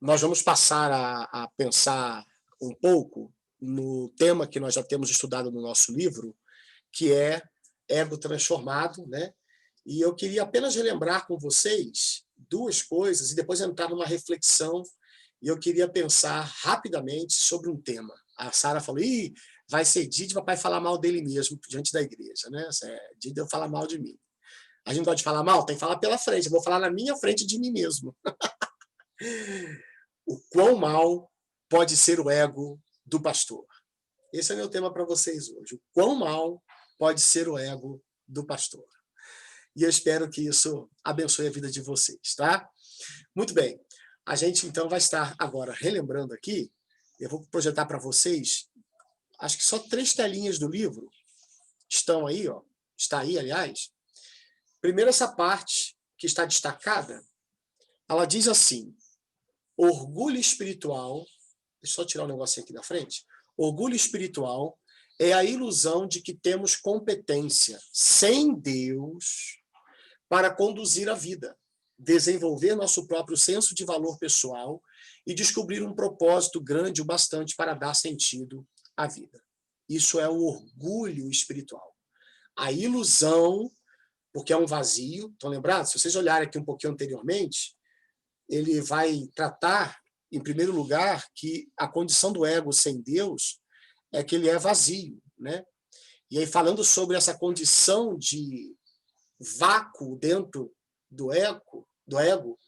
nós vamos passar a pensar um pouco no tema que nós já temos estudado no nosso livro, que é ego transformado, né? E eu queria apenas relembrar com vocês duas coisas e depois entrar numa reflexão. E eu queria pensar rapidamente sobre um tema. A Sara falou: Ih, vai ser dia de papai falar mal dele mesmo diante da igreja, né? É dia de eu falar mal de mim. A gente não pode falar mal? Tem que falar pela frente. Eu vou falar na minha frente de mim mesmo. O quão mal pode ser o ego do pastor? Esse é meu tema para vocês hoje. O quão mal pode ser o ego do pastor? E eu espero que isso abençoe a vida de vocês, tá? Muito bem. A gente, então, vai estar agora relembrando aqui. Eu vou projetar para vocês, acho que só 3 telinhas do livro estão aí, ó. Está aí, aliás. Primeiro, essa parte que está destacada, ela diz assim: orgulho espiritual, deixa eu só tirar um negocinho aqui da frente. Orgulho espiritual é a ilusão de que temos competência sem Deus para conduzir a vida, desenvolver nosso próprio senso de valor pessoal e descobrir um propósito grande o bastante para dar sentido à vida. Isso é o orgulho espiritual. A ilusão, porque é um vazio. Estão lembrados? Se vocês olharem aqui um pouquinho anteriormente, ele vai tratar, em primeiro lugar, que a condição do ego sem Deus é que ele é vazio, né? E aí, falando sobre essa condição de vácuo dentro do ego,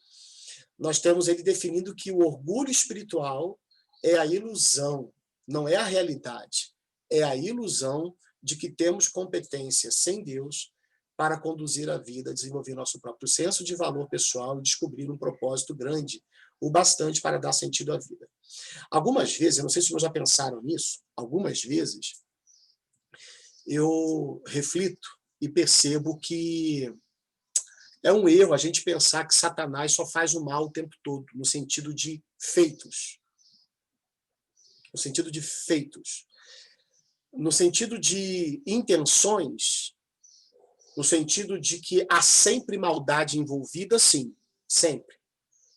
nós temos ele definindo que o orgulho espiritual é a ilusão, não é a realidade, é a ilusão de que temos competência sem Deus para conduzir a vida, desenvolver nosso próprio senso de valor pessoal e descobrir um propósito grande, o bastante para dar sentido à vida. Algumas vezes, eu não sei se vocês já pensaram nisso, algumas vezes eu reflito e percebo que é um erro a gente pensar que Satanás só faz o mal o tempo todo, no sentido de feitos. No sentido de feitos. No sentido de intenções, no sentido de que há sempre maldade envolvida, sim, sempre.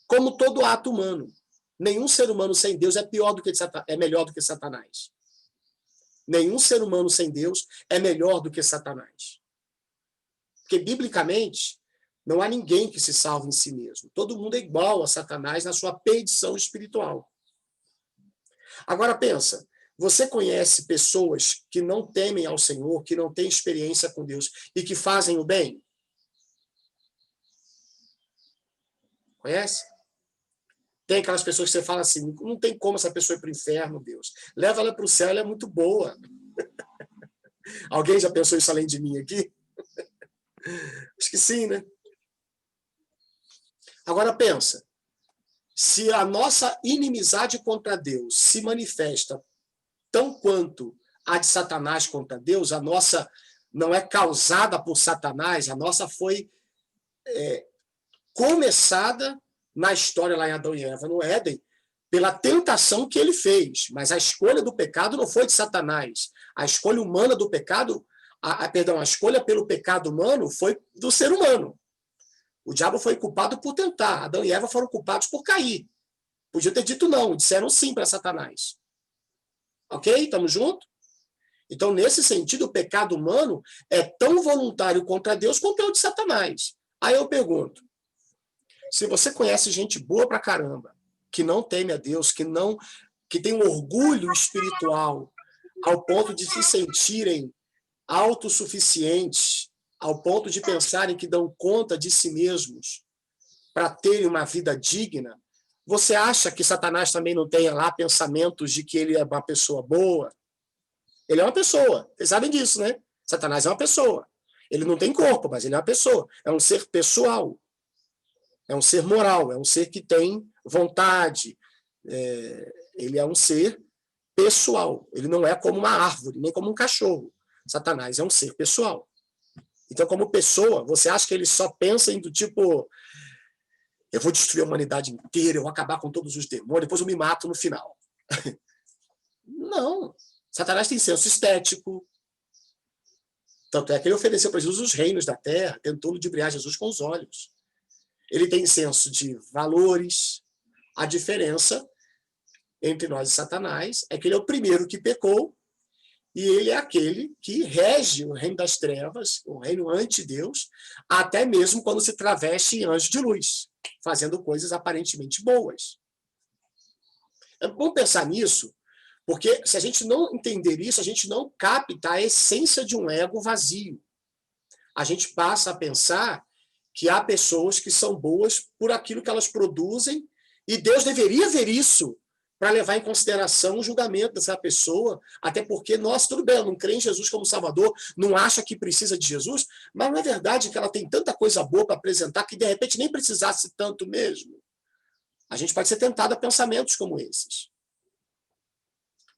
Como todo ato humano. Nenhum ser humano sem Deus é melhor do que Satanás. Nenhum ser humano sem Deus é melhor do que Satanás. Porque, biblicamente, não há ninguém que se salve em si mesmo. Todo mundo é igual a Satanás na sua perdição espiritual. Agora pensa, você conhece pessoas que não temem ao Senhor, que não têm experiência com Deus e que fazem o bem? Conhece? Tem aquelas pessoas que você fala assim, não tem como essa pessoa ir para o inferno, Deus. Leva ela para o céu, ela é muito boa. Alguém já pensou isso além de mim aqui? Acho que sim, né? Agora pensa, se a nossa inimizade contra Deus se manifesta tão quanto a de Satanás contra Deus, a nossa não é causada por Satanás, a nossa foi começada na história lá em Adão e Eva, no Éden, pela tentação que ele fez. Mas a escolha do pecado não foi de Satanás. A escolha humana do pecado, a escolha pelo pecado humano foi do ser humano. O diabo foi culpado por tentar. Adão e Eva foram culpados por cair. Podia ter dito não, disseram sim para Satanás. Ok? Estamos juntos? Então, nesse sentido, o pecado humano é tão voluntário contra Deus quanto é o de Satanás. Aí eu pergunto, se você conhece gente boa pra caramba, que não teme a Deus, que tem um orgulho espiritual ao ponto de se sentirem autossuficientes, ao ponto de pensarem que dão conta de si mesmos para terem uma vida digna, você acha que Satanás também não tem lá pensamentos de que ele é uma pessoa boa? Ele é uma pessoa, vocês sabem disso, né? Satanás é uma pessoa. Ele não tem corpo, mas ele é uma pessoa. É um ser pessoal. É um ser moral, é um ser que tem vontade. Ele é um ser pessoal. Ele não é como uma árvore, nem como um cachorro. Satanás é um ser pessoal. Então, como pessoa, você acha que ele só pensa em do tipo, eu vou destruir a humanidade inteira, eu vou acabar com todos os demônios, depois eu me mato no final. Não. Satanás tem senso estético. Tanto é que ele ofereceu para Jesus os reinos da terra, tentou ludibriar Jesus com os olhos. Ele tem senso de valores, A diferença entre nós e Satanás é que ele é o primeiro que pecou e ele é aquele que rege o reino das trevas, o reino anti-Deus, até mesmo quando se traveste em anjo de luz, fazendo coisas aparentemente boas. É bom pensar nisso, porque se a gente não entender isso, a gente não capta a essência de um ego vazio. A gente passa a pensar que há pessoas que são boas por aquilo que elas produzem, e Deus deveria ver isso para levar em consideração o julgamento dessa pessoa, até porque, nós, tudo bem, ela não crê em Jesus como Salvador, não acha que precisa de Jesus, mas não é verdade que ela tem tanta coisa boa para apresentar que, de repente, nem precisasse tanto mesmo. A gente pode ser tentado a pensamentos como esses.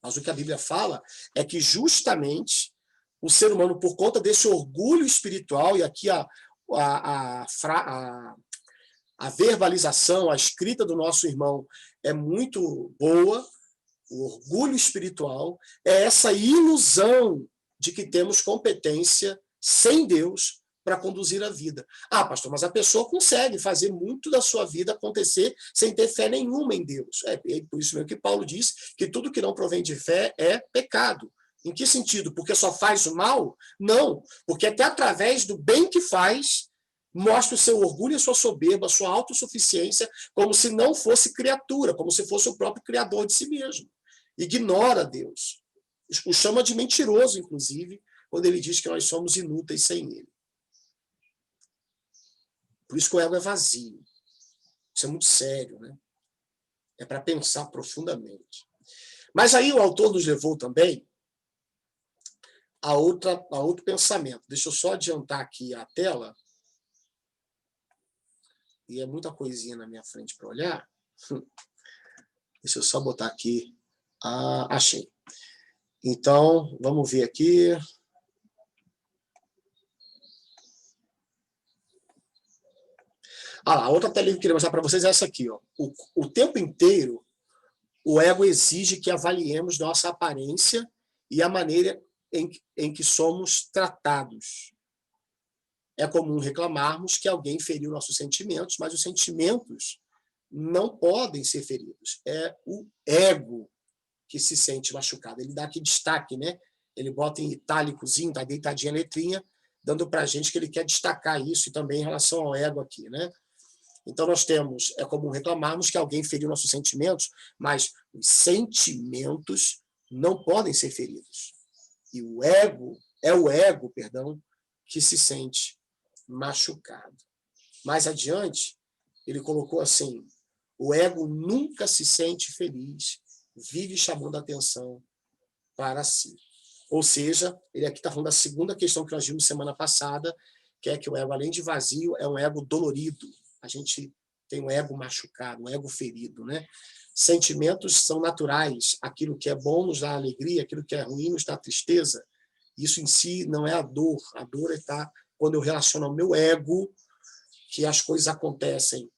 Mas o que a Bíblia fala é que, justamente, o ser humano, por conta desse orgulho espiritual, e aqui a verbalização, a escrita do nosso irmão é muito boa, o orgulho espiritual é essa ilusão de que temos competência sem Deus para conduzir a vida. Ah, pastor, mas a pessoa consegue fazer muito da sua vida acontecer sem ter fé nenhuma em Deus. É por isso mesmo que Paulo diz que tudo que não provém de fé é pecado. Em que sentido? Porque só faz o mal? Não, porque até através do bem que faz, mostra o seu orgulho e a sua soberba, a sua autossuficiência, como se não fosse criatura, como se fosse o próprio criador de si mesmo. Ignora Deus. O chama de mentiroso, inclusive, quando ele diz que nós somos inúteis sem ele. Por isso que o ego é vazio. Isso é muito sério, né? É para pensar profundamente. Mas aí o autor nos levou também a outro pensamento. Deixa eu só adiantar aqui a tela. E é muita coisinha na minha frente para olhar. Deixa eu só botar aqui. Achei. Então, vamos ver aqui. A outra tela que eu queria mostrar para vocês é essa aqui. Ó. O tempo inteiro, o ego exige que avaliemos nossa aparência e a maneira em que somos tratados. É comum reclamarmos que alguém feriu nossos sentimentos, mas os sentimentos não podem ser feridos. É o ego que se sente machucado. Ele dá aqui destaque, né? Ele bota em itálicozinho, tá deitadinha a letrinha, dando para a gente que ele quer destacar isso e também em relação ao ego aqui, né? Então nós temos, é comum reclamarmos que alguém feriu nossos sentimentos, mas os sentimentos não podem ser feridos. E o ego que se sente machucado. Mais adiante, ele colocou assim: o ego nunca se sente feliz, vive chamando a atenção para si. Ou seja, ele aqui está falando da segunda questão que nós vimos semana passada, que é que o ego, além de vazio, é um ego dolorido. A gente tem um ego machucado, um ego ferido, né? Sentimentos são naturais. Aquilo que é bom nos dá alegria, aquilo que é ruim nos dá tristeza. Isso em si não é a dor. A dor está quando eu relaciono ao meu ego que as coisas acontecem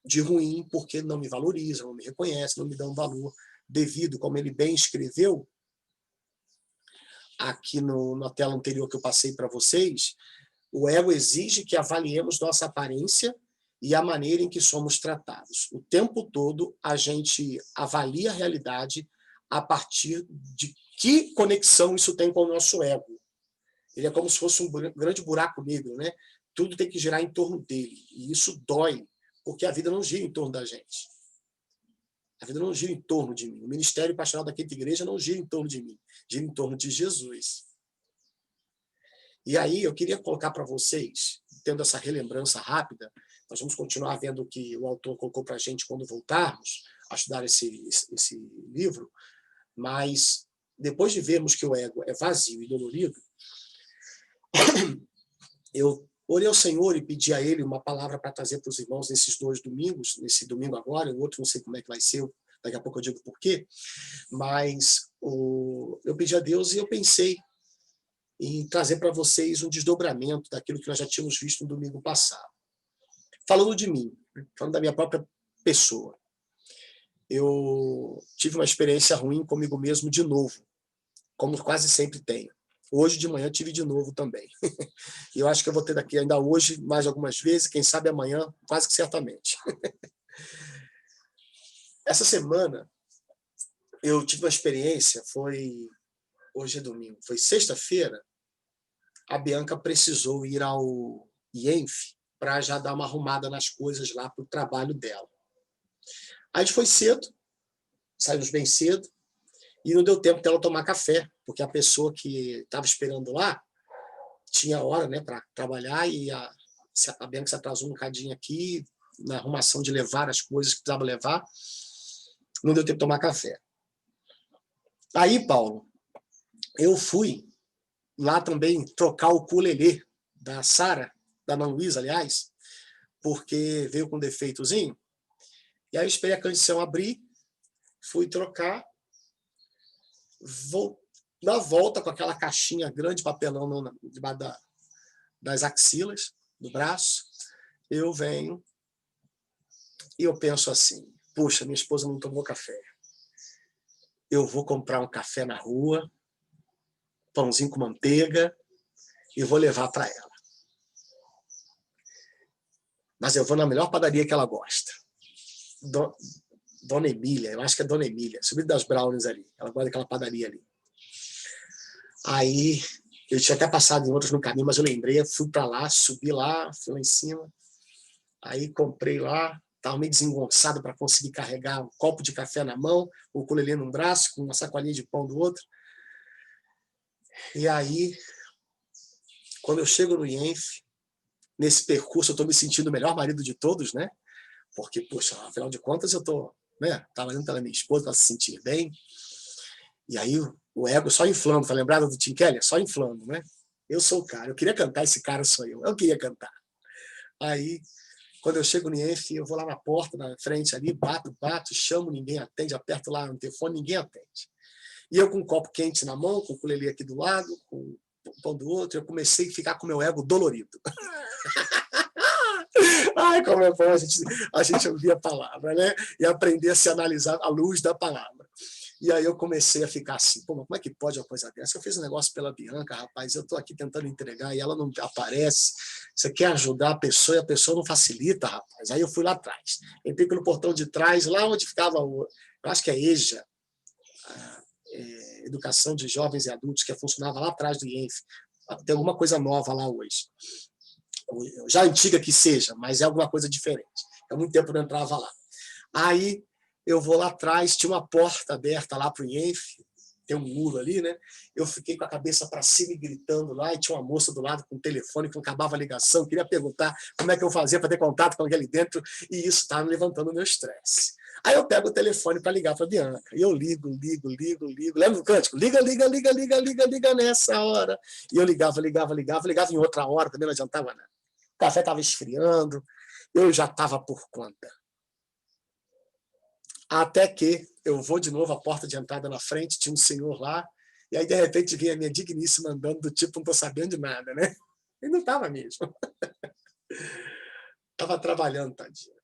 de ruim porque não me valorizam, não me reconhecem, não me dão valor devido, como ele bem escreveu aqui na tela anterior que eu passei para vocês. O ego exige que avaliemos nossa aparência e a maneira em que somos tratados. O tempo todo a gente avalia a realidade a partir de que conexão isso tem com o nosso ego. Ele é como se fosse um grande buraco negro, né? Tudo tem que girar em torno dele. E isso dói, porque a vida não gira em torno da gente. A vida não gira em torno de mim. O ministério pastoral da Quinta Igreja não gira em torno de mim. Gira em torno de Jesus. E aí eu queria colocar para vocês, tendo essa relembrança rápida, nós vamos continuar vendo o que o autor colocou para a gente quando voltarmos a estudar esse livro, mas depois de vermos que o ego é vazio e dolorido, eu orei ao Senhor e pedi a Ele uma palavra para trazer para os irmãos nesses 2 domingos, nesse domingo agora, o outro não sei como é que vai ser, daqui a pouco eu digo por quê, mas eu pedi a Deus e eu pensei em trazer para vocês um desdobramento daquilo que nós já tínhamos visto no domingo passado. Falando de mim, falando da minha própria pessoa. Eu tive uma experiência ruim comigo mesmo de novo, como quase sempre tenho. Hoje de manhã tive de novo também. E eu acho que eu vou ter daqui ainda hoje mais algumas vezes, quem sabe amanhã, quase que certamente. Essa semana eu tive uma experiência, hoje é domingo, foi sexta-feira, a Bianca precisou ir ao IENF para já dar uma arrumada nas coisas lá para o trabalho dela. A gente foi cedo, saímos bem cedo, e não deu tempo dela tomar café, porque a pessoa que estava esperando lá tinha hora, né, para trabalhar, e a Bianca se atrasou um bocadinho aqui, na arrumação de levar as coisas que precisava levar, não deu tempo de tomar café. Aí, Paulo, eu fui lá também trocar o ukulele da Sara, da Ana Luísa, aliás, porque veio com um defeitozinho. E aí eu esperei a condição abrir, fui trocar, na volta com aquela caixinha grande, papelão debaixo das axilas, do braço, eu venho e eu penso assim, puxa, minha esposa não tomou café. Eu vou comprar um café na rua, pãozinho com manteiga, e vou levar para ela. Mas eu vou na melhor padaria que ela gosta. Dona Emília, eu acho que é Dona Emília, subindo das Brownies ali. Ela gosta daquela padaria ali. Aí, eu tinha até passado em outros no caminho, mas eu lembrei, fui para lá, subi lá, fui lá em cima. Aí comprei lá, estava meio desengonçado para conseguir carregar um copo de café na mão, o ukulele num braço, com uma sacolinha de pão do outro. E aí, quando eu chego no IENF, nesse percurso eu estou me sentindo o melhor marido de todos, né? Porque, poxa, afinal de contas eu estou, né, trabalhando pela minha esposa para se sentir bem. E aí o ego só inflando, tá lembrado do Tim Keller? Só inflando, né? Eu sou o cara, eu queria cantar, esse cara sou eu queria cantar. Aí, quando eu chego no IENF, eu vou lá na porta, na frente ali, bato, chamo, ninguém atende, aperto lá no telefone, ninguém atende. E eu com um copo quente na mão, com o ukulele aqui do lado, com o pão do outro, eu comecei a ficar com o meu ego dolorido. Ai, como é bom a gente ouvir a palavra, né? E aprender a se analisar à luz da palavra. E aí eu comecei a ficar assim, pô, mas como é que pode uma coisa dessa? Eu fiz um negócio pela Bianca, rapaz, eu estou aqui tentando entregar e ela não aparece. Você quer ajudar a pessoa e a pessoa não facilita, rapaz. Aí eu fui lá atrás. Entrei pelo portão de trás, lá onde ficava, eu acho que é EJA, Educação de Jovens e Adultos, que funcionava lá atrás do IENF. Tem alguma coisa nova lá hoje. Já antiga que seja, mas é alguma coisa diferente. Há muito tempo eu não entrava lá. Aí eu vou lá atrás, tinha uma porta aberta lá para o IENF, tem um muro ali, né? Eu fiquei com a cabeça para cima e gritando lá, e tinha uma moça do lado com um telefone que não acabava a ligação, queria perguntar como é que eu fazia para ter contato com alguém ali dentro, e isso estava me levantando o meu estresse. Aí eu pego o telefone para ligar para a Bianca, e eu ligo. Lembra do cântico? Liga nessa hora. E eu ligava em outra hora, também não adiantava nada. O café estava esfriando, eu já estava por conta. Até que eu vou de novo à porta de entrada na frente, tinha um senhor lá, e aí de repente vem a minha digníssima andando do tipo, não estou sabendo de nada, né? E não estava mesmo. Estava trabalhando, tadinha.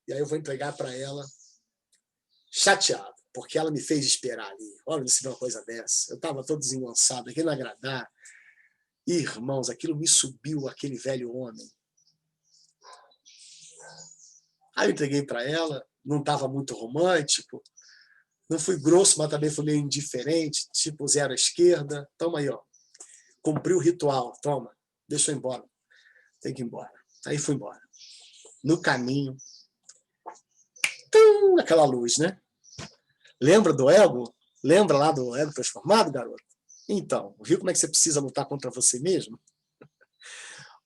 E aí eu vou entregar para ela, chateado, porque ela me fez esperar ali. Olha, se vê uma coisa dessa. Eu estava todo desengonçado, querendo agradar. E, irmãos, aquilo me subiu, aquele velho homem. Aí eu entreguei para ela, não estava muito romântico, não fui grosso, mas também fui meio indiferente, tipo zero à esquerda. Toma aí, ó. Cumpri o ritual, toma, deixa eu ir embora. Tem que ir embora. Aí fui embora. No caminho, aquela luz, né? Lembra do ego? Lembra lá do ego transformado, garoto? Então, viu como é que você precisa lutar contra você mesmo?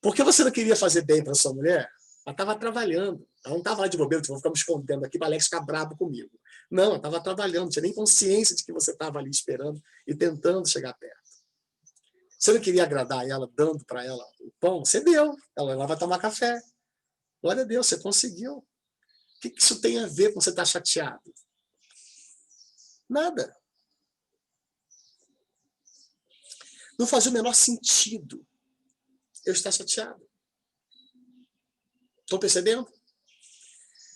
Porque você não queria fazer bem para sua mulher? Ela estava trabalhando. Ela não estava lá de bobeira, vou ficar me escondendo aqui para Alex ficar bravo comigo. Não, ela estava trabalhando, não tinha nem consciência de que você estava ali esperando e tentando chegar perto. Você não queria agradar ela, dando para ela o pão? Você deu. Ela vai tomar café. Glória a Deus, você conseguiu. O que isso tem a ver com você estar chateado? Nada. Não faz o menor sentido eu estar chateado. Estão percebendo?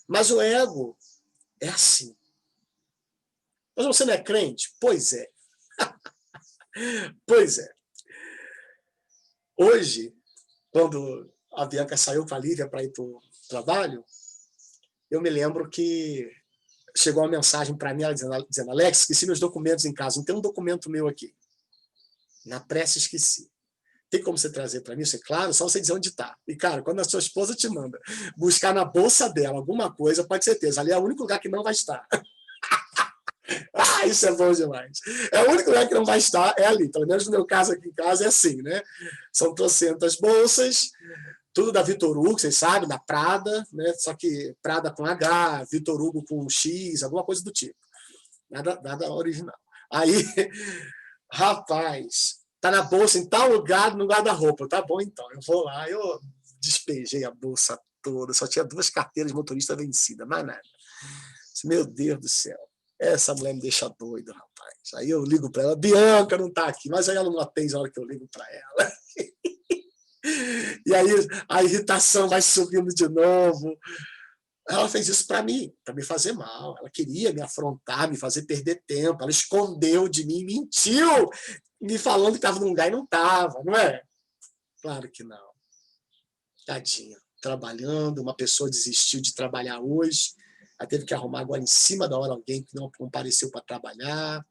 Mas o ego é assim. Mas você não é crente? Pois é. Pois é. Hoje, quando a Bianca saiu com a Lívia para ir para o trabalho, eu me lembro que chegou uma mensagem para mim, ela dizendo, Alex, esqueci meus documentos em casa, não tem um documento meu aqui. Na pressa, esqueci. Tem como você trazer para mim? Isso é claro, só você dizer onde está. E, cara, quando a sua esposa te manda buscar na bolsa dela alguma coisa, pode ter certeza, ali é o único lugar que não vai estar. Ah, isso é bom demais. É o único lugar que não vai estar, é ali. Pelo menos no meu caso aqui em casa é assim, né? São trocentas bolsas, tudo da Vitor Hugo, vocês sabem, da Prada, né? Só que Prada com H, Vitor Hugo com X, alguma coisa do tipo. Nada original. Aí, rapaz, tá na bolsa em tal lugar, no guarda-roupa. Tá bom, então. Eu vou lá, eu despejei a bolsa toda, só tinha 2 carteiras de motorista vencidas, mais nada. Meu Deus do céu. Essa mulher me deixa doido, rapaz. Aí eu ligo para ela, Bianca não está aqui, mas aí ela não atende a hora que eu ligo para ela. E aí a irritação vai subindo de novo. Ela fez isso para mim, para me fazer mal. Ela queria me afrontar, me fazer perder tempo. Ela escondeu de mim, mentiu, me falando que estava num lugar e não estava, não é? Claro que não. Tadinha. Trabalhando, uma pessoa desistiu de trabalhar hoje, aí teve que arrumar agora em cima da hora alguém que não compareceu para trabalhar.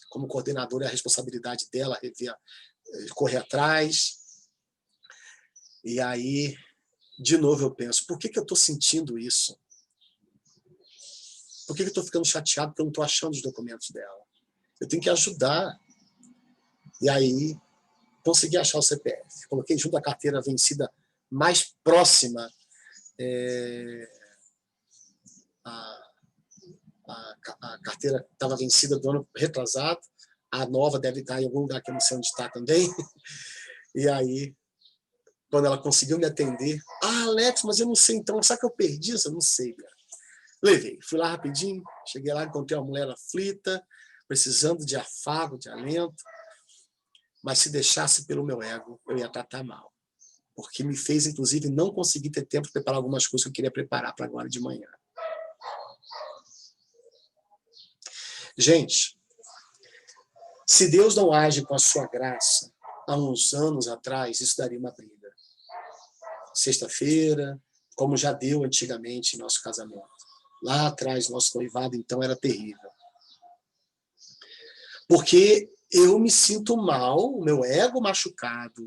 Como coordenadora, é a responsabilidade dela correr atrás. E aí, de novo, eu penso, por que eu estou sentindo isso? Por que eu estou ficando chateado porque eu não estou achando os documentos dela? Eu tenho que ajudar. E aí, consegui achar o CPF. Coloquei junto à carteira vencida mais próxima a carteira estava vencida do ano retrasado, a nova deve estar em algum lugar que eu não sei onde está também. E aí, quando ela conseguiu me atender, Alex, mas eu não sei então, sabe que eu perdi isso? Eu não sei, cara. Levei, fui lá rapidinho, cheguei lá, encontrei uma mulher aflita, precisando de afago, de alento, mas se deixasse pelo meu ego, eu ia tratar mal. Porque me fez, inclusive, não conseguir ter tempo de preparar algumas coisas que eu queria preparar para agora de manhã. Gente, se Deus não age com a sua graça, há uns anos atrás, isso daria uma briga. Sexta-feira, como já deu antigamente em nosso casamento. Lá atrás, nosso noivado, então, era terrível. Porque eu me sinto mal, o meu ego machucado,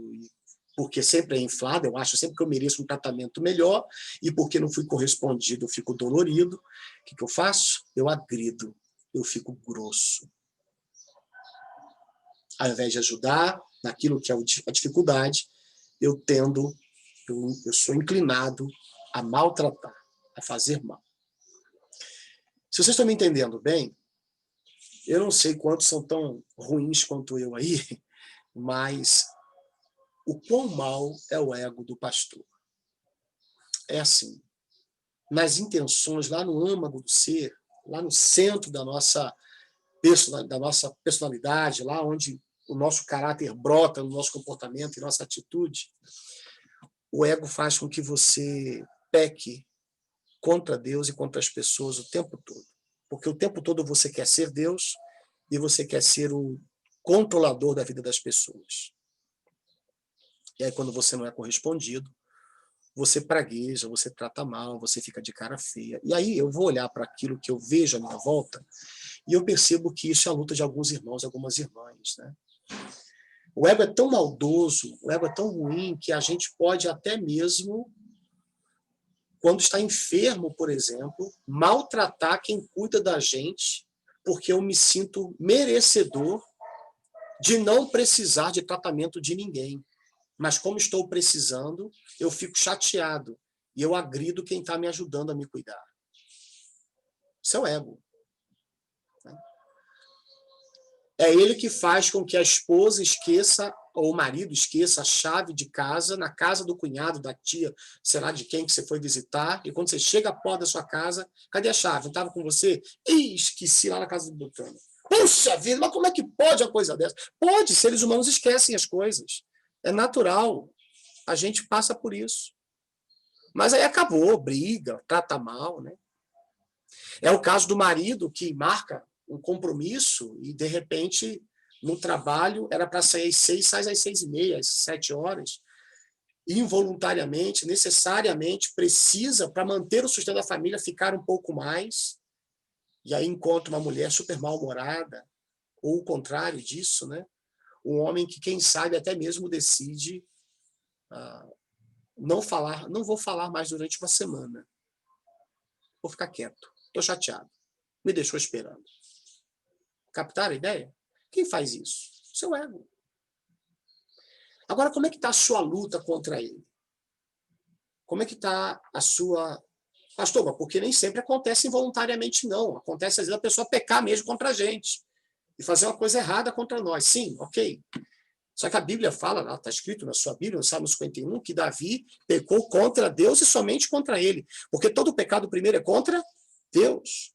porque sempre é inflado, eu acho sempre que eu mereço um tratamento melhor, e porque não fui correspondido, eu fico dolorido. O que eu faço? Eu agrido, eu fico grosso. Ao invés de ajudar naquilo que é a dificuldade, eu sou inclinado a maltratar, a fazer mal. Se vocês estão me entendendo bem, eu não sei quantos são tão ruins quanto eu aí, mas o quão mal é o ego do pastor. É assim, nas intenções, lá no âmago do ser, lá no centro da nossa personalidade, lá onde o nosso caráter brota no nosso comportamento e nossa atitude, o ego faz com que você peque contra Deus e contra as pessoas o tempo todo. Porque o tempo todo você quer ser Deus e você quer ser o controlador da vida das pessoas. E aí, quando você não é correspondido, você pragueja, você trata mal, você fica de cara feia. E aí eu vou olhar para aquilo que eu vejo à minha volta e eu percebo que isso é a luta de alguns irmãos e algumas irmãs, né? O ego é tão maldoso, o ego é tão ruim, que a gente pode até mesmo, quando está enfermo, por exemplo, maltratar quem cuida da gente, porque eu me sinto merecedor de não precisar de tratamento de ninguém. Mas como estou precisando, eu fico chateado e eu agrido quem está me ajudando a me cuidar. Isso é o ego. É ele que faz com que a esposa esqueça, ou o marido esqueça a chave de casa, na casa do cunhado, da tia, sei lá de quem que você foi visitar, e quando você chega à porta da sua casa, cadê a chave? Não estava com você? Ih, esqueci lá na casa do botânico. Puxa vida, mas como é que pode uma coisa dessa? Pode, seres humanos esquecem as coisas. É natural. A gente passa por isso. Mas aí acabou, briga, trata mal, né? É o caso do marido que marca um compromisso e, de repente, no trabalho, era para sair às 6, sai às 6h30, às 7 horas. Involuntariamente, necessariamente, precisa, para manter o sustento da família, ficar um pouco mais. e aí encontra uma mulher super mal-humorada, ou o contrário disso, né? Um homem que, quem sabe, até mesmo decide não vou falar mais durante uma semana. Vou ficar quieto. Estou chateado. Me deixou esperando. Captaram a ideia? Quem faz isso? Seu ego. Agora, como é que está a sua luta contra ele? Como é que está a sua... Pastor, porque nem sempre acontece involuntariamente, não. Acontece, às vezes, a pessoa pecar mesmo contra a gente e fazer uma coisa errada contra nós. Sim, ok. Só que a Bíblia fala, está escrito na sua Bíblia, no Salmo 51, que Davi pecou contra Deus e somente contra ele. Porque todo pecado primeiro é contra Deus.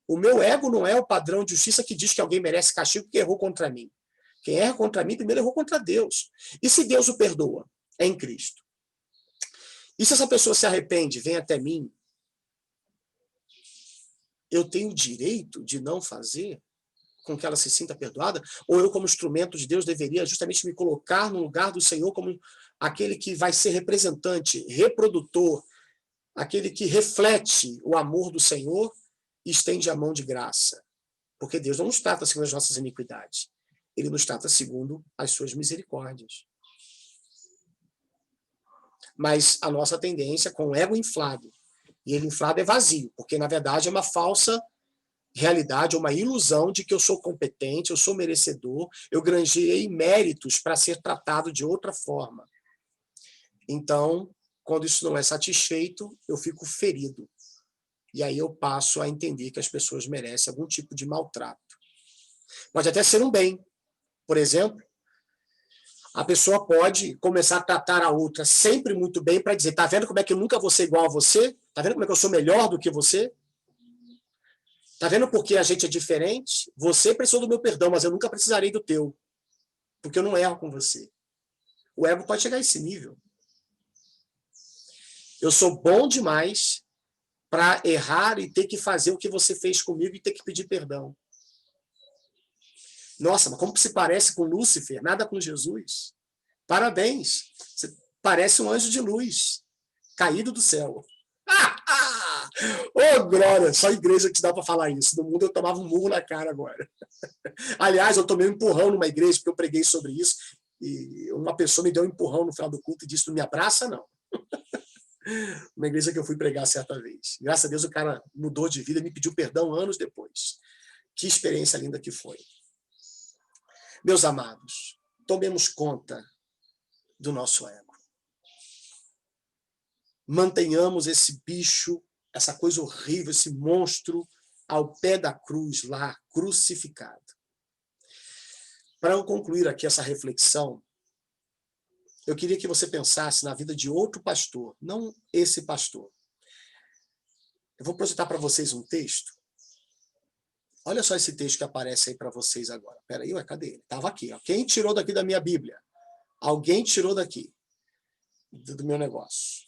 O meu ego não é o padrão de justiça que diz que alguém merece castigo porque errou contra mim. Quem erra contra mim, primeiro errou contra Deus. E se Deus o perdoa? É em Cristo. E se essa pessoa se arrepende, vem até mim, eu tenho o direito de não fazer com que ela se sinta perdoada? Ou eu, como instrumento de Deus, deveria justamente me colocar no lugar do Senhor como aquele que vai ser representante, reprodutor, aquele que reflete o amor do Senhor e estende a mão de graça? Porque Deus não nos trata segundo as nossas iniquidades. Ele nos trata segundo as suas misericórdias. Mas a nossa tendência, com o ego inflado, e ele inflado é vazio, porque na verdade é uma falsa realidade, uma ilusão de que eu sou competente, eu sou merecedor, eu granjeei méritos para ser tratado de outra forma. Então, quando isso não é satisfeito, eu fico ferido. E aí eu passo a entender que as pessoas merecem algum tipo de maltrato. Pode até ser um bem. Por exemplo, a pessoa pode começar a tratar a outra sempre muito bem para dizer, tá vendo como é que eu nunca vou ser igual a você? Tá vendo como é que eu sou melhor do que você? Tá vendo por que a gente é diferente? Você precisou do meu perdão, mas eu nunca precisarei do teu, porque eu não erro com você. O ego pode chegar a esse nível. Eu sou bom demais para errar e ter que fazer o que você fez comigo e ter que pedir perdão. Nossa, mas como que se parece com Lúcifer? Nada com Jesus. Parabéns. Você parece um anjo de luz, caído do céu. Oh, glória! Só a igreja que dá para falar isso. No mundo eu tomava um murro na cara agora. Aliás, eu tomei um empurrão numa igreja, porque eu preguei sobre isso, e uma pessoa me deu um empurrão no final do culto e disse, não me abraça, não. Uma igreja que eu fui pregar certa vez. Graças a Deus o cara mudou de vida e me pediu perdão anos depois. Que experiência linda que foi. Meus amados, tomemos conta do nosso ego. Mantenhamos esse bicho, essa coisa horrível, esse monstro, ao pé da cruz, lá, crucificado. Para eu concluir aqui essa reflexão, eu queria que você pensasse na vida de outro pastor, não esse pastor. Eu vou projetar para vocês um texto. Olha só esse texto que aparece aí para vocês agora. Espera aí, cadê ele? Estava aqui. Ó. Quem tirou daqui da minha Bíblia? Alguém tirou daqui, do meu negócio.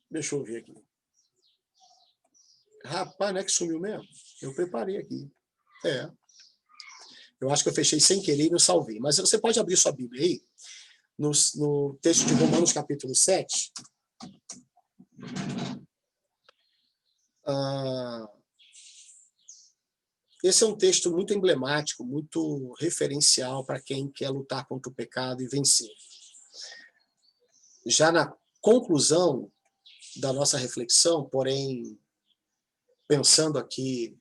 Deixa eu ver aqui. Rapaz, não é que sumiu mesmo? Eu preparei aqui. Eu acho que eu fechei sem querer e não salvei. Mas você pode abrir sua Bíblia aí, no texto de Romanos, capítulo 7. Esse é um texto muito emblemático, muito referencial para quem quer lutar contra o pecado e vencer. Já na conclusão da nossa reflexão, porém, pensando aqui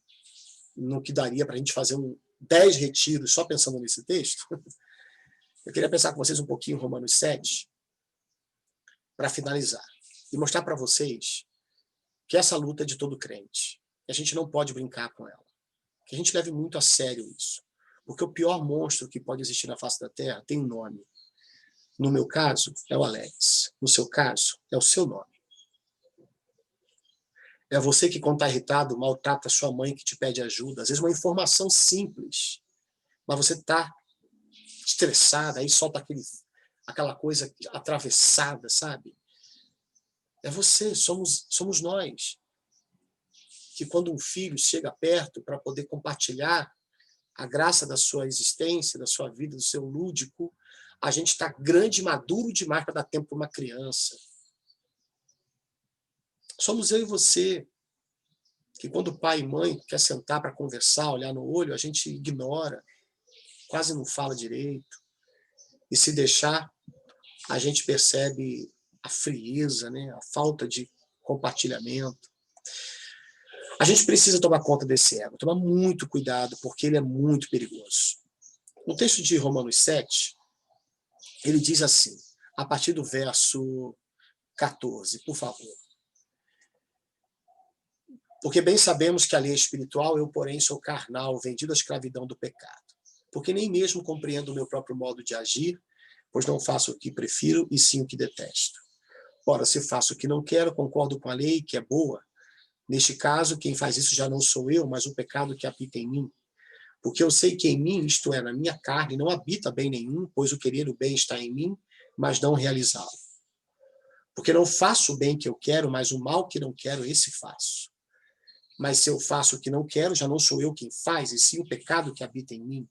no que daria para a gente fazer 10 retiros só pensando nesse texto, eu queria pensar com vocês um pouquinho em Romanos 7, para finalizar, e mostrar para vocês que essa luta é de todo crente, que a gente não pode brincar com ela, que a gente leve muito a sério isso, porque o pior monstro que pode existir na face da Terra tem um nome. No meu caso, é o Alex. No seu caso, é o seu nome. É você que, quando está irritado, maltrata a sua mãe que te pede ajuda. Às vezes uma informação simples, mas você está estressada, aí solta aquela coisa atravessada, sabe? É você, somos nós. Que quando um filho chega perto para poder compartilhar a graça da sua existência, da sua vida, do seu lúdico, a gente está grande e maduro demais para dar tempo para uma criança. Somos eu e você. que quando pai e mãe quer sentar para conversar, olhar no olho, a gente ignora, quase não fala direito. E se deixar, a gente percebe a frieza, né? A falta de compartilhamento. A gente precisa tomar conta desse ego, tomar muito cuidado, porque ele é muito perigoso. No texto de Romanos 7, ele diz assim, a partir do verso 14, por favor. Porque bem sabemos que a lei é espiritual, eu, porém, sou carnal, vendido à escravidão do pecado. Porque nem mesmo compreendo o meu próprio modo de agir, pois não faço o que prefiro, e sim o que detesto. Ora, se faço o que não quero, concordo com a lei, que é boa. Neste caso, quem faz isso já não sou eu, mas o pecado que habita em mim. Porque eu sei que em mim, isto é, na minha carne, não habita bem nenhum, pois o querer o bem está em mim, mas não realizá-lo. Porque não faço o bem que eu quero, mas o mal que não quero, esse faço. Mas se eu faço o que não quero, já não sou eu quem faz, e sim o pecado que habita em mim.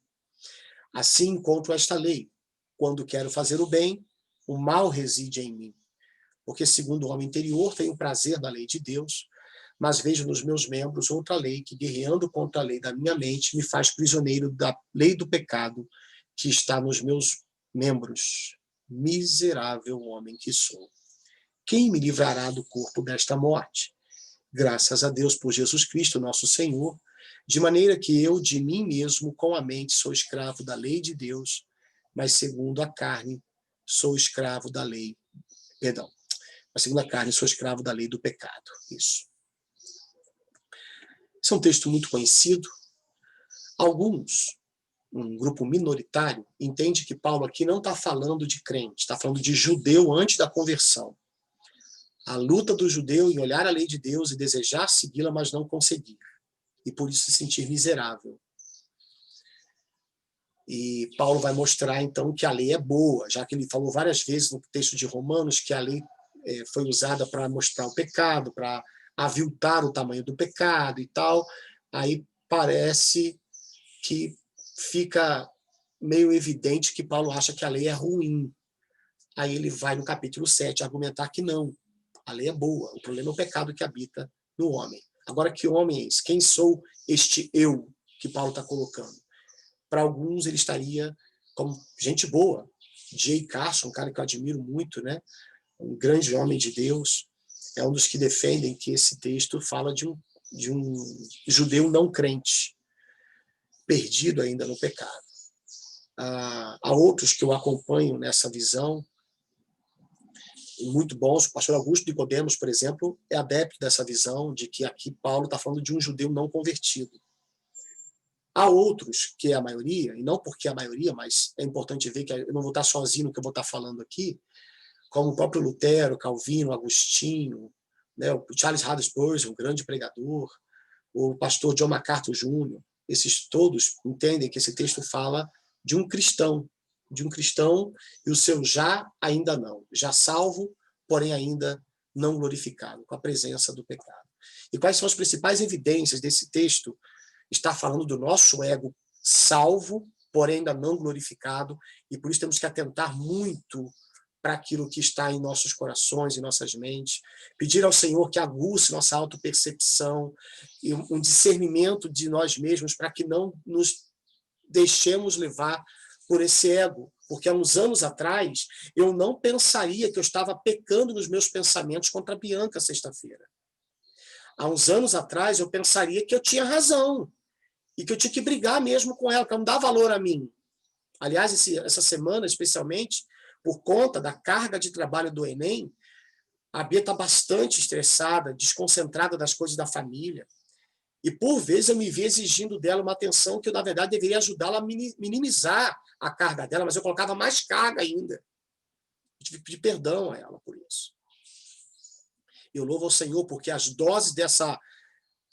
Assim encontro esta lei. Quando quero fazer o bem, o mal reside em mim. Porque, segundo o homem interior, tenho prazer na lei de Deus, mas vejo nos meus membros outra lei que, guerreando contra a lei da minha mente, me faz prisioneiro da lei do pecado que está nos meus membros. Miserável homem que sou. Quem me livrará do corpo desta morte? Graças a Deus por Jesus Cristo, nosso Senhor, de maneira que eu, de mim mesmo, com a mente, sou escravo da lei de Deus, mas segundo a carne, sou escravo da lei, perdão, mas segundo a carne, sou escravo da lei do pecado. Isso. Esse é um texto muito conhecido. Alguns, um grupo minoritário, entende que Paulo aqui não está falando de crente, está falando de judeu antes da conversão. A luta do judeu em olhar a lei de Deus e desejar segui-la, mas não conseguir. E por isso se sentir miserável. E Paulo vai mostrar, então, que a lei é boa, já que ele falou várias vezes no texto de Romanos que a lei foi usada para mostrar o pecado, para aviltar o tamanho do pecado e tal. Aí parece que fica meio evidente que Paulo acha que a lei é ruim. Aí ele vai no capítulo 7 argumentar que não, a lei é boa, o problema é o pecado que habita no homem. Agora, que homem é esse? Quem sou este eu que Paulo está colocando? Para alguns, ele estaria como gente boa. J. Carson, um cara que eu admiro muito, né? Um grande homem de Deus, é um dos que defendem que esse texto fala de um judeu não crente, perdido ainda no pecado. Há outros que eu acompanho nessa visão, muito bons. O pastor Augusto Nicodemos, por exemplo, é adepto dessa visão de que aqui Paulo está falando de um judeu não convertido. Há outros, que é a maioria, e não porque é a maioria, mas é importante ver que eu não vou estar sozinho no que eu vou estar falando aqui, como o próprio Lutero, Calvino, Agostinho, né, o Charles Haddon Spurgeon, um grande pregador, o pastor John MacArthur Jr., esses todos entendem que esse texto fala de um cristão e o seu já ainda não, já salvo, porém ainda não glorificado, com a presença do pecado. E quais são as principais evidências desse texto? Está falando do nosso ego salvo, porém ainda não glorificado, e por isso temos que atentar muito para aquilo que está em nossos corações, em nossas mentes, pedir ao Senhor que aguce nossa autopercepção e um discernimento de nós mesmos para que não nos deixemos levar por esse ego, porque há uns anos atrás eu não pensaria que eu estava pecando nos meus pensamentos contra a Bianca sexta-feira. Há uns anos atrás eu pensaria que eu tinha razão e que eu tinha que brigar mesmo com ela, que ela não dá valor a mim. Aliás, essa semana, especialmente, por conta da carga de trabalho do Enem, a Bia está bastante estressada, desconcentrada das coisas da família. E, por vezes, eu me vi exigindo dela uma atenção que eu, na verdade, deveria ajudá-la a minimizar a carga dela, mas eu colocava mais carga ainda. Eu tive que pedir perdão a ela por isso. Eu louvo ao Senhor porque as doses dessa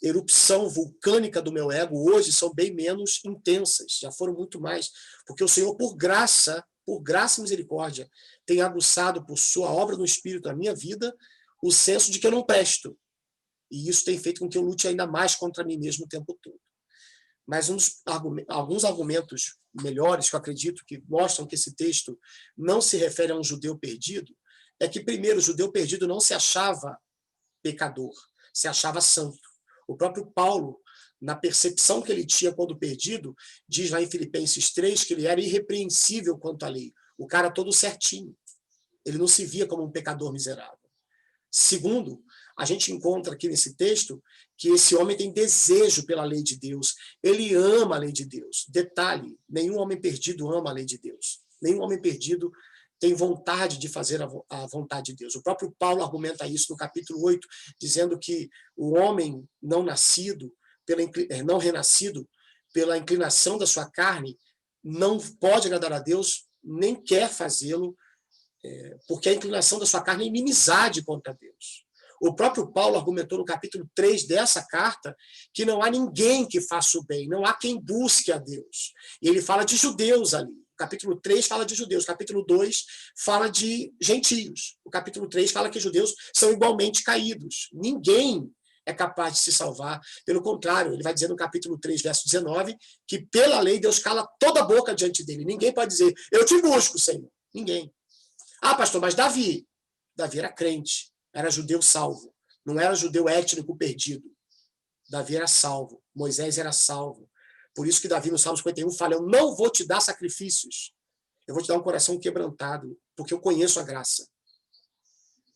erupção vulcânica do meu ego hoje são bem menos intensas, já foram muito mais, porque o Senhor, por graça e misericórdia, tem aguçado por sua obra no Espírito na minha vida o senso de que eu não presto. E isso tem feito com que eu lute ainda mais contra mim mesmo o tempo todo. Mas alguns argumentos melhores, que eu acredito que mostram que esse texto não se refere a um judeu perdido, é que, primeiro, o judeu perdido não se achava pecador, se achava santo. O próprio Paulo, na percepção que ele tinha quando perdido, diz lá em Filipenses 3 que ele era irrepreensível quanto à lei. O cara todo certinho. Ele não se via como um pecador miserável. Segundo, a gente encontra aqui nesse texto que esse homem tem desejo pela lei de Deus. Ele ama a lei de Deus. Detalhe, nenhum homem perdido ama a lei de Deus. Nenhum homem perdido tem vontade de fazer a vontade de Deus. O próprio Paulo argumenta isso no capítulo 8, dizendo que o homem não nascido, não renascido, pela inclinação da sua carne, não pode agradar a Deus, nem quer fazê-lo, porque a inclinação da sua carne é inimizade contra Deus. O próprio Paulo argumentou no capítulo 3 dessa carta que não há ninguém que faça o bem, não há quem busque a Deus. E ele fala de judeus ali. O capítulo 3 fala de judeus, o capítulo 2 fala de gentios. O capítulo 3 fala que judeus são igualmente caídos. Ninguém é capaz de se salvar. Pelo contrário, ele vai dizer no capítulo 3, verso 19, que pela lei Deus cala toda a boca diante dele. Ninguém pode dizer, eu te busco, Senhor. Ninguém. Ah, pastor, mas Davi era crente, era judeu salvo, não era judeu étnico perdido. Davi era salvo, Moisés era salvo. Por isso que Davi, no Salmo 51, fala, eu não vou te dar sacrifícios, eu vou te dar um coração quebrantado, porque eu conheço a graça.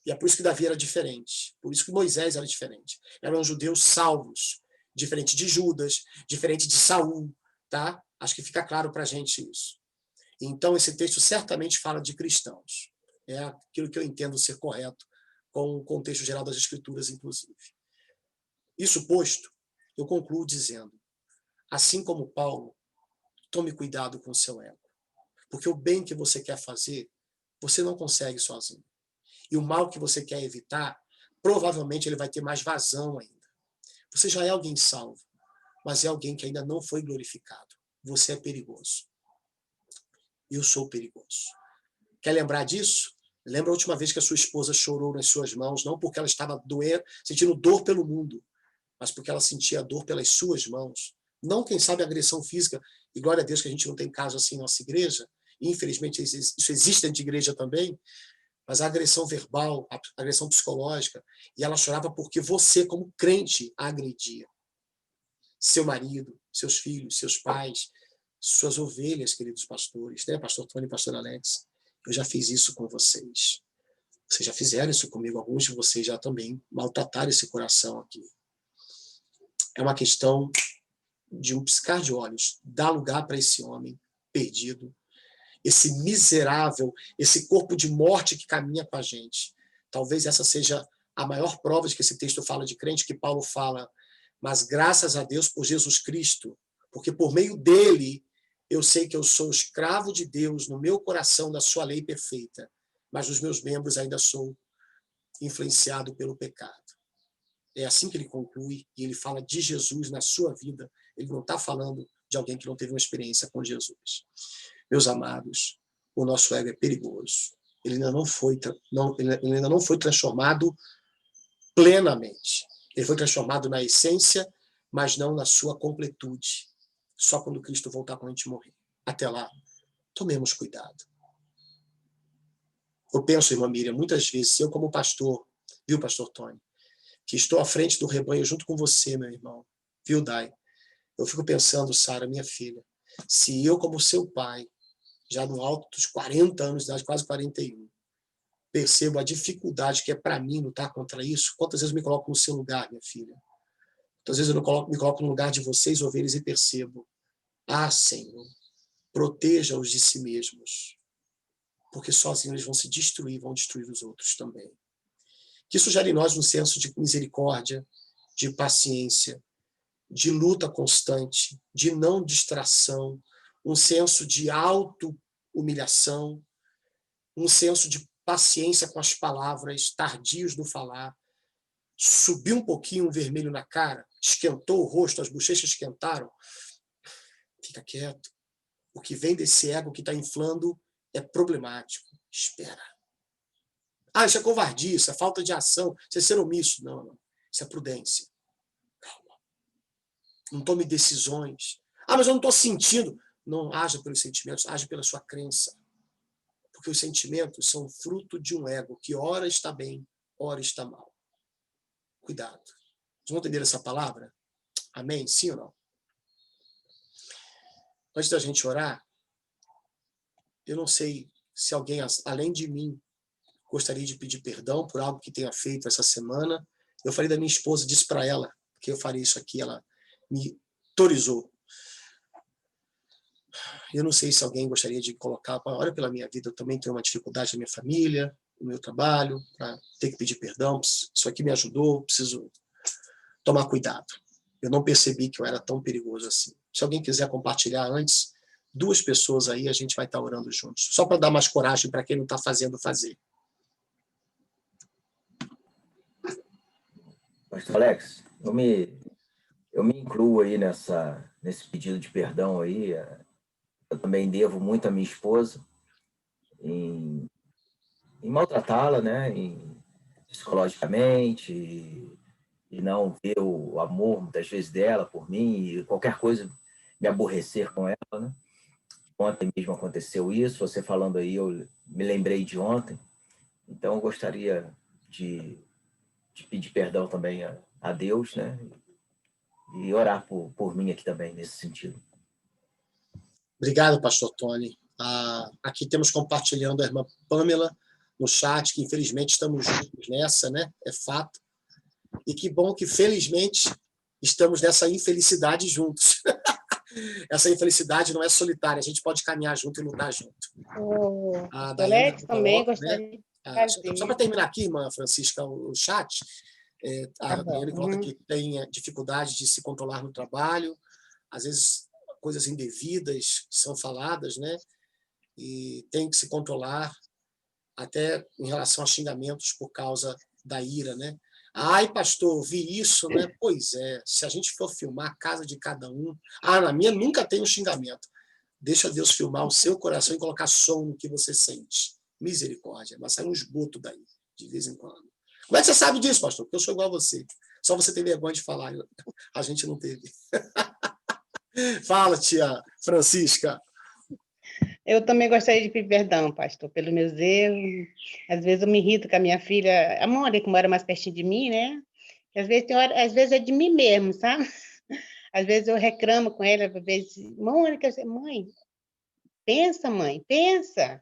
E é por isso que Davi era diferente, por isso que Moisés era diferente. Eram judeus salvos, diferente de Judas, diferente de Saul, tá? Acho que fica claro para a gente isso. Então, esse texto certamente fala de cristãos. É aquilo que eu entendo ser correto, com o contexto geral das Escrituras, inclusive. Isso posto, eu concluo dizendo, assim como Paulo, tome cuidado com o seu ego. Porque o bem que você quer fazer, você não consegue sozinho. E o mal que você quer evitar, provavelmente ele vai ter mais vazão ainda. Você já é alguém salvo, mas é alguém que ainda não foi glorificado. Você é perigoso. Eu sou perigoso. Quer lembrar disso? Lembra a última vez que a sua esposa chorou nas suas mãos, não porque ela estava doendo, sentindo dor pelo mundo, mas porque ela sentia dor pelas suas mãos. Não, quem sabe, agressão física, e glória a Deus que a gente não tem caso assim em nossa igreja, infelizmente isso existe dentro de igreja também, mas a agressão verbal, a agressão psicológica, e ela chorava porque você, como crente, a agredia. Seu marido, seus filhos, seus pais, suas ovelhas, queridos pastores, né, pastor Tony e pastor Alex, eu já fiz isso com vocês. Vocês já fizeram isso comigo, alguns de vocês já também maltrataram esse coração aqui. É uma questão de um piscar de olhos, dar lugar para esse homem perdido, esse miserável, esse corpo de morte que caminha com a gente. Talvez essa seja a maior prova de que esse texto fala de crente, que Paulo fala, mas graças a Deus por Jesus Cristo, porque por meio dele eu sei que eu sou escravo de Deus no meu coração, da sua lei perfeita, mas nos meus membros ainda sou influenciado pelo pecado. É assim que ele conclui, e ele fala de Jesus na sua vida. Ele não está falando de alguém que não teve uma experiência com Jesus. Meus amados, o nosso ego é perigoso. Ele ainda não foi transformado plenamente. Ele foi transformado na essência, mas não na sua completude. Só quando Cristo voltar, quando a gente morrer. Até lá, tomemos cuidado. Eu penso, irmã Miriam, muitas vezes, eu como pastor, viu, pastor Tony, que estou à frente do rebanho junto com você, meu irmão, viu, Dai? Eu fico pensando, Sara, minha filha, se eu, como seu pai, já no alto dos 40 anos de idade, quase 41, percebo a dificuldade que é para mim lutar contra isso, quantas vezes eu me coloco no seu lugar, minha filha? Quantas vezes eu me coloco no lugar de vocês, ovelhas, e percebo, Senhor, proteja-os de si mesmos, porque sozinhos eles vão se destruir, vão destruir os outros também. Que isso gere em nós um senso de misericórdia, de paciência, de luta constante, de não distração, um senso de auto-humilhação, um senso de paciência com as palavras, tardios no falar, subiu um pouquinho o vermelho na cara, esquentou o rosto, as bochechas esquentaram, fica quieto. O que vem desse ego que está inflando é problemático. Espera. Isso é covardia, isso é falta de ação, isso é ser omisso. Não. Isso é prudência. Calma. Não tome decisões. Mas eu não estou sentindo. Não haja pelos sentimentos, haja pela sua crença. Porque os sentimentos são fruto de um ego que ora está bem, ora está mal. Cuidado. Vocês vão entender essa palavra? Amém? Sim ou não? Antes da gente orar, eu não sei se alguém, além de mim, gostaria de pedir perdão por algo que tenha feito essa semana. Eu falei da minha esposa, disse para ela que eu faria isso aqui, ela me autorizou. Eu não sei se alguém gostaria de colocar, olha pela minha vida, eu também tenho uma dificuldade na minha família, no meu trabalho, para ter que pedir perdão, isso aqui me ajudou, preciso tomar cuidado. Eu não percebi que eu era tão perigoso assim. Se alguém quiser compartilhar antes, 2 pessoas aí, a gente vai estar orando juntos. Só para dar mais coragem para quem não está fazendo fazer. Pastor Alex, eu me incluo aí nesse pedido de perdão aí. Eu também devo muito à minha esposa em maltratá-la, né? Psicologicamente, e não ver o amor, muitas vezes, dela por mim, e qualquer coisa me aborrecer com ela, né? Ontem mesmo aconteceu isso, você falando aí, eu me lembrei de ontem, então eu gostaria de pedir perdão também a Deus, né? E orar por mim aqui também, nesse sentido. Obrigado, pastor Tony. Aqui temos compartilhando a irmã Pamela no chat, que infelizmente estamos juntos nessa, né? É fato. E que bom que, felizmente, estamos nessa infelicidade juntos. Essa infelicidade não é solitária, a gente pode caminhar junto e lutar junto. A Daiane Alex também coloca, gostaria de né? Só para terminar aqui, irmã Francisca, o chat, a Daiane coloca que tem dificuldade de se controlar no trabalho, às vezes coisas indevidas são faladas, né? E tem que se controlar até em relação a xingamentos por causa da ira, né? Ai, pastor, vi isso, né? Pois é, se a gente for filmar a casa de cada um... na minha nunca tem um xingamento. Deixa Deus filmar o seu coração e colocar som no que você sente. Misericórdia, vai sair um esgoto daí, de vez em quando. Como é que você sabe disso, pastor? Porque eu sou igual a você. Só você tem vergonha de falar. A gente não teve. Fala, tia Francisca. Eu também gostaria de pedir perdão, pastor, pelos meus erros. Às vezes eu me irrito com a minha filha, a Mônica, que mora mais pertinho de mim, né? E às vezes é de mim mesmo, sabe? Às vezes eu reclamo com ela, às vezes, Mônica, mãe, pensa.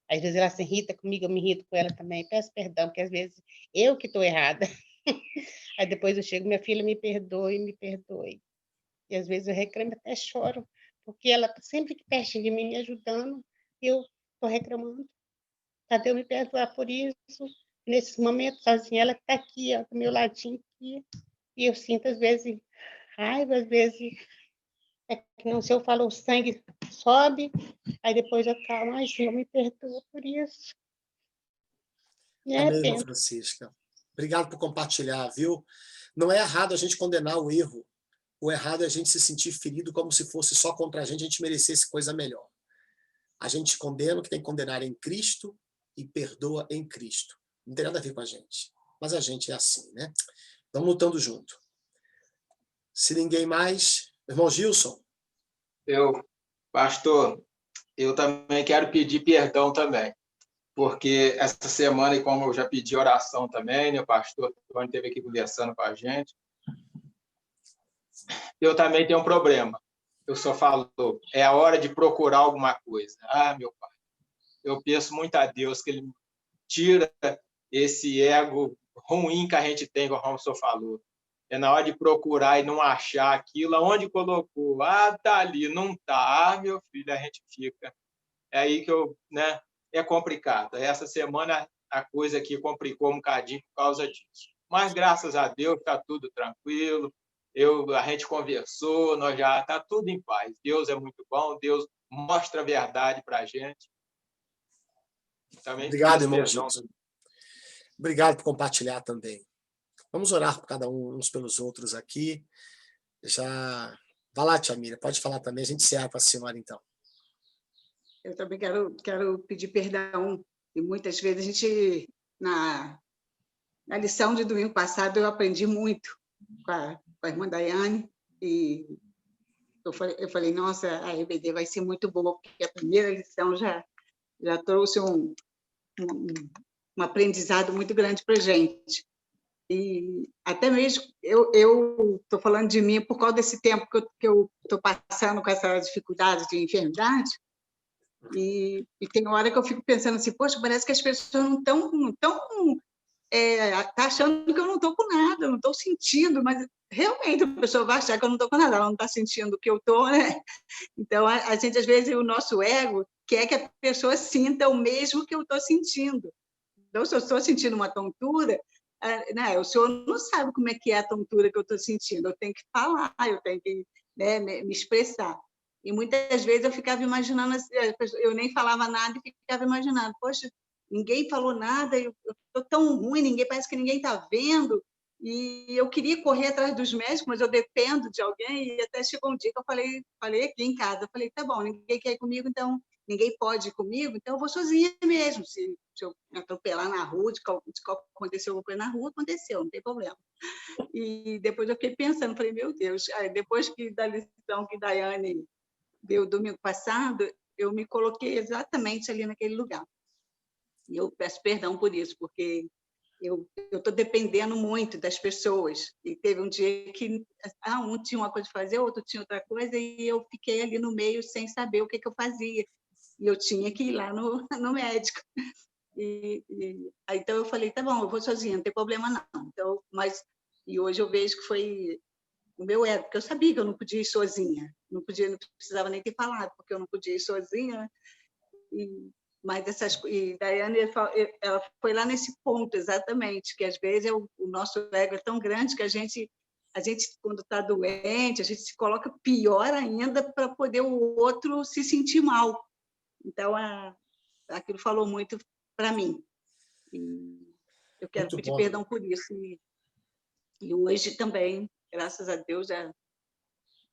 Às vezes ela se irrita comigo, eu me irrito com ela também. Peço perdão, porque às vezes eu que estou errada. Aí depois eu chego, minha filha, me perdoe. E às vezes eu reclamo, até choro, porque ela está sempre perto de mim, me ajudando, e eu estou reclamando. Cadê eu me perdoar por isso? Nesses momentos, sozinha, ela está aqui, ó, do meu ladinho aqui. E eu sinto, às vezes, raiva, às vezes, é que não sei, eu falo, o sangue sobe, aí depois eu falo, ai, Senhor, me perdoa por isso. Amém, irmã Francisca. Obrigado por compartilhar, viu? Não é errado a gente condenar o erro. O errado é a gente se sentir ferido como se fosse só contra a gente merecesse coisa melhor. A gente condena o que tem que condenar em Cristo e perdoa em Cristo. Não tem nada a ver com a gente. Mas a gente é assim, né? Vamos lutando junto. Se ninguém mais... Irmão Gilson? Pastor, eu também quero pedir perdão também, porque essa semana, e como eu já pedi oração também, né, o pastor Tony esteve aqui conversando com a gente, eu também tenho um problema. Eu só falo, é a hora de procurar alguma coisa. Meu pai, eu peço muito a Deus que Ele tira esse ego ruim que a gente tem, como o senhor falou. É na hora de procurar e não achar aquilo, aonde colocou. Tá ali, não tá. Meu filho, a gente fica. É aí que né? É complicado. Essa semana a coisa aqui complicou um bocadinho por causa disso. Mas, graças a Deus, está tudo tranquilo. A gente conversou, nós já está tudo em paz. Deus é muito bom, Deus mostra a verdade para a gente. Também obrigado, irmão Gilson. Obrigado por compartilhar também. Vamos orar por cada um, uns pelos outros aqui. Vai lá, tia Miriam, pode falar também, a gente encerra com a senhora, então. Eu também quero pedir perdão. E muitas vezes a gente, na lição de domingo passado, eu aprendi muito com a irmã Daiane. E eu falei, nossa, a EBD vai ser muito boa, porque a primeira lição já trouxe um aprendizado muito grande para a gente. E até mesmo, eu estou falando de mim por causa desse tempo que eu estou passando com essa dificuldade de enfermidade, e tem hora que eu fico pensando assim, poxa, parece que as pessoas não estão tá achando que eu não estou com nada, eu não estou sentindo, mas realmente a pessoa vai achar que eu não estou com nada, ela não está sentindo o que eu estou, né? Então, a gente, às vezes, o nosso ego quer que a pessoa sinta o mesmo que eu estou sentindo. Então, se eu estou sentindo uma tontura, né, o senhor não sabe como é que é a tontura que eu estou sentindo, eu tenho que falar, eu tenho que, né, me expressar. E muitas vezes eu ficava imaginando, eu nem falava nada e ficava imaginando, poxa, ninguém falou nada, eu estou tão ruim, parece que ninguém está vendo, e eu queria correr atrás dos médicos, mas eu dependo de alguém, e até chegou um dia que eu falei aqui em casa, eu falei, tá bom, ninguém quer ir comigo, então ninguém pode ir comigo, então eu vou sozinha mesmo, se eu me atropelar na rua, de aconteceu alguma coisa na rua, aconteceu, não tem problema. E depois eu fiquei pensando, falei, meu Deus, depois da lição que Daiane deu domingo passado, eu me coloquei exatamente ali naquele lugar. E eu peço perdão por isso, porque eu estou dependendo muito das pessoas. E teve um dia que um tinha uma coisa a fazer, outro tinha outra coisa, e eu fiquei ali no meio sem saber o que eu fazia. E eu tinha que ir lá no médico. Então eu falei, tá bom, eu vou sozinha, não tem problema não. Então, e hoje eu vejo que foi o meu ego, porque eu sabia que eu não podia ir sozinha. Não precisava nem ter falado, porque eu não podia ir sozinha. Mas Daiane, ela foi lá nesse ponto, exatamente, que às vezes o nosso ego é tão grande que a gente quando está doente, a gente se coloca pior ainda para poder o outro se sentir mal. Então, aquilo falou muito para mim. E eu quero Muito pedir bom. perdão por isso. E hoje também, graças a Deus,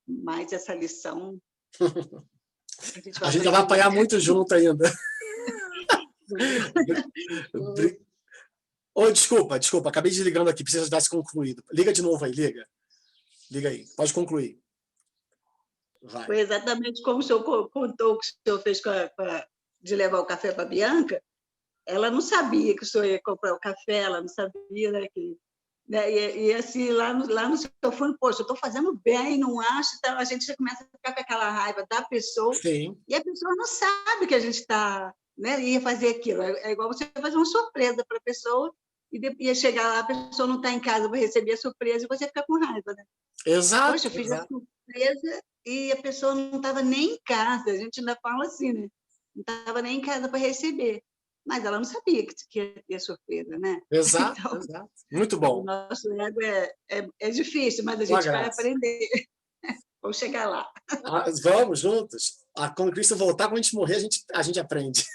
mais essa lição. A gente vai apanhar muito junto ainda. Oi, desculpa, acabei desligando aqui, precisa dar-se concluído. Liga de novo aí, liga aí, pode concluir. Vai. Foi exatamente como o senhor contou que o senhor fez de levar o café para a Bianca. Ela não sabia que o senhor ia comprar o café, ela não sabia, né, e assim, lá no seu fundo, poxa, eu estou fazendo bem, não acho, então a gente já começa a ficar com aquela raiva da pessoa. Sim. E a pessoa não sabe que a gente está, né, ia fazer aquilo. É igual você fazer uma surpresa para a pessoa e ia chegar lá, a pessoa não está em casa para receber a surpresa e você fica com raiva, né? Exato. Poxa, eu fiz a surpresa e a pessoa não estava nem em casa, a gente ainda fala assim, né? Não estava nem em casa para receber. Mas ela não sabia que ia ter surpresa, né? Exato, então, exato. Muito bom. O nosso ego é difícil, mas a gente vai aprender. Vamos chegar lá. Vamos juntos. Quando o Cristo voltar, quando a gente morrer, a gente aprende.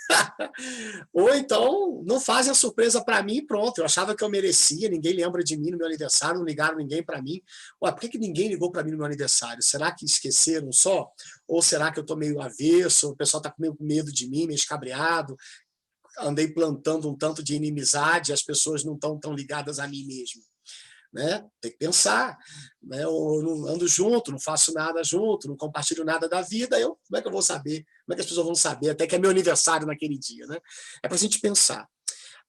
Ou então, não fazem a surpresa para mim e pronto. Eu achava que eu merecia, ninguém lembra de mim no meu aniversário, não ligaram ninguém para mim. Ué, por que ninguém ligou para mim no meu aniversário? Será que esqueceram só? Ou será que eu estou meio avesso? O pessoal está com medo de mim, meio escabreado? Andei plantando um tanto de inimizade, as pessoas não estão tão ligadas a mim mesmo. Né? Tem que pensar, né? Eu não ando junto, não faço nada junto, não compartilho nada da vida, como é que eu vou saber? Como é que as pessoas vão saber? Até que é meu aniversário naquele dia. Né? É para a gente pensar.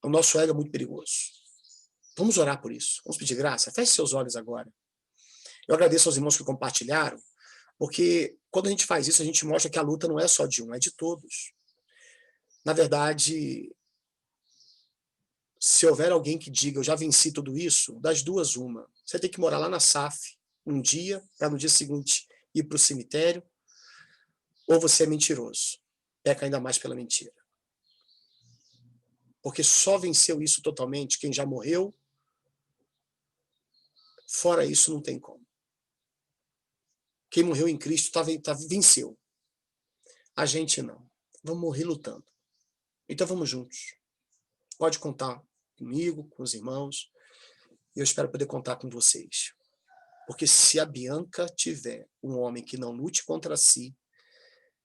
O nosso ego é muito perigoso. Vamos orar por isso. Vamos pedir graça. Feche seus olhos agora. Eu agradeço aos irmãos que compartilharam, porque quando a gente faz isso, a gente mostra que a luta não é só de um, é de todos. Na verdade, se houver alguém que diga, eu já venci tudo isso, das duas, uma. Você tem que morar lá na SAF um dia, para no dia seguinte ir para o cemitério, ou você é mentiroso. Peca ainda mais pela mentira. Porque só venceu isso totalmente quem já morreu. Fora isso, não tem como. Quem morreu em Cristo venceu. A gente não. Vamos morrer lutando. Então vamos juntos. Pode contar comigo, com os irmãos. E eu espero poder contar com vocês. Porque se a Bianca tiver um homem que não lute contra si,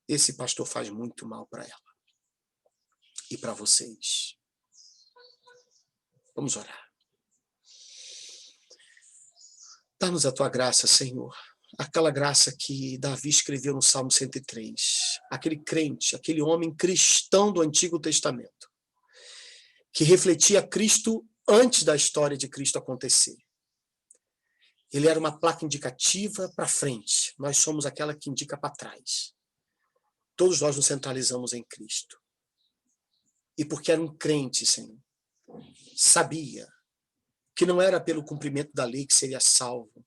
esse pastor faz muito mal para ela. E para vocês. Vamos orar. Dá-nos a tua graça, Senhor. Aquela graça que Davi escreveu no Salmo 103. Aquele crente, aquele homem cristão do Antigo Testamento, que refletia Cristo antes da história de Cristo acontecer. Ele era uma placa indicativa para frente. Nós somos aquela que indica para trás. Todos nós nos centralizamos em Cristo. E porque era um crente, Senhor, sabia que não era pelo cumprimento da lei que seria salvo,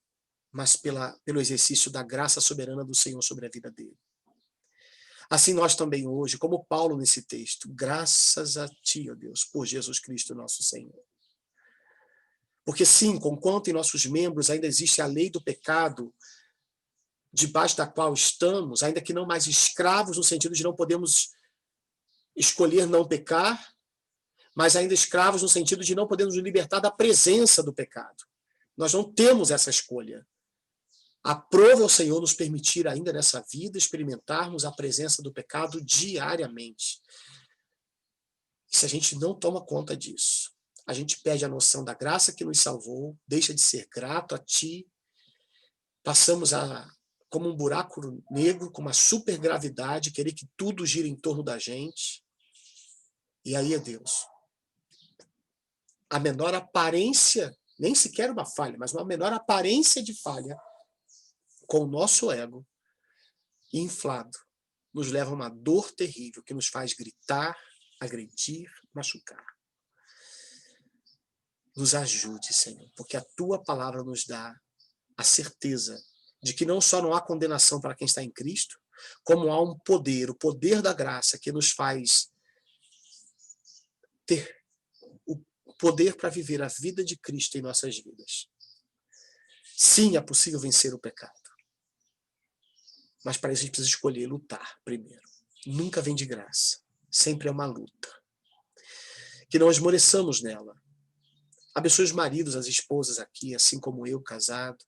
mas pelo exercício da graça soberana do Senhor sobre a vida dele. Assim nós também hoje, como Paulo nesse texto, graças a Ti, ó Deus, por Jesus Cristo nosso Senhor. Porque sim, conquanto em nossos membros ainda existe a lei do pecado, debaixo da qual estamos, ainda que não mais escravos, no sentido de não podemos escolher não pecar, mas ainda escravos no sentido de não podemos nos libertar da presença do pecado. Nós não temos essa escolha. Aprove ao Senhor nos permitir ainda nessa vida experimentarmos a presença do pecado diariamente. E se a gente não toma conta disso, a gente perde a noção da graça que nos salvou, deixa de ser grato a Ti, passamos como um buraco negro, com uma supergravidade, querer que tudo gira em torno da gente. E aí é Deus. A menor aparência, nem sequer uma falha, mas uma menor aparência de falha, com o nosso ego inflado, nos leva a uma dor terrível que nos faz gritar, agredir, machucar. Nos ajude, Senhor, porque a Tua palavra nos dá a certeza de que não só não há condenação para quem está em Cristo, como há um poder, o poder da graça, que nos faz ter o poder para viver a vida de Cristo em nossas vidas. Sim, é possível vencer o pecado. Mas para isso a gente precisa escolher lutar primeiro. Nunca vem de graça. Sempre é uma luta. Que não esmoreçamos nela. Abençoe os maridos, as esposas aqui, assim como eu, casado.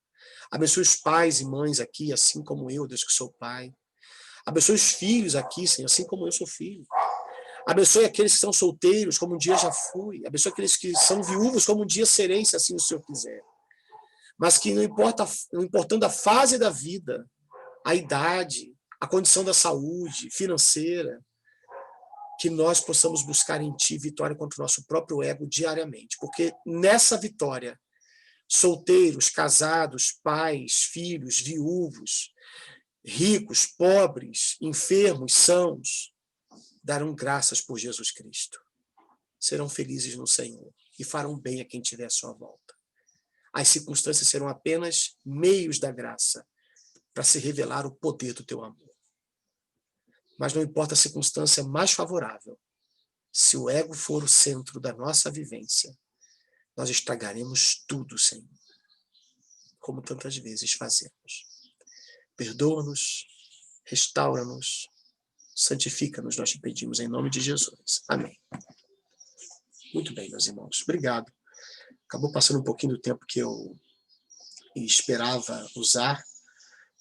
Abençoe os pais e mães aqui, assim como eu, Deus, que sou pai. Abençoe os filhos aqui, Senhor, assim como eu sou filho. Abençoe aqueles que são solteiros, como um dia já fui. Abençoe aqueles que são viúvos, como um dia serei, se assim o Senhor quiser. Mas que não importando a fase da vida, a idade, a condição da saúde financeira, que nós possamos buscar em Ti vitória contra o nosso próprio ego diariamente. Porque nessa vitória, solteiros, casados, pais, filhos, viúvos, ricos, pobres, enfermos, sãos, darão graças por Jesus Cristo. Serão felizes no Senhor e farão bem a quem tiver à sua volta. As circunstâncias serão apenas meios da graça para se revelar o poder do Teu amor. Mas não importa a circunstância mais favorável, se o ego for o centro da nossa vivência, nós estragaremos tudo, Senhor, como tantas vezes fazemos. Perdoa-nos, restaura-nos, santifica-nos, nós te pedimos em nome de Jesus. Amém. Muito bem, meus irmãos. Obrigado. Acabou passando um pouquinho do tempo que eu esperava usar,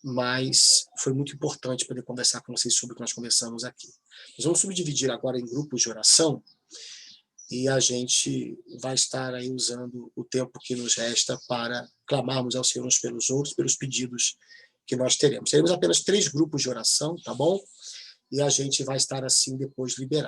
mas foi muito importante poder conversar com vocês sobre o que nós conversamos aqui. Nós vamos subdividir agora em grupos de oração e a gente vai estar aí usando o tempo que nos resta para clamarmos ao Senhor uns pelos outros, pelos pedidos que nós teremos. Teremos apenas 3 grupos de oração, tá bom? E a gente vai estar assim depois liberado.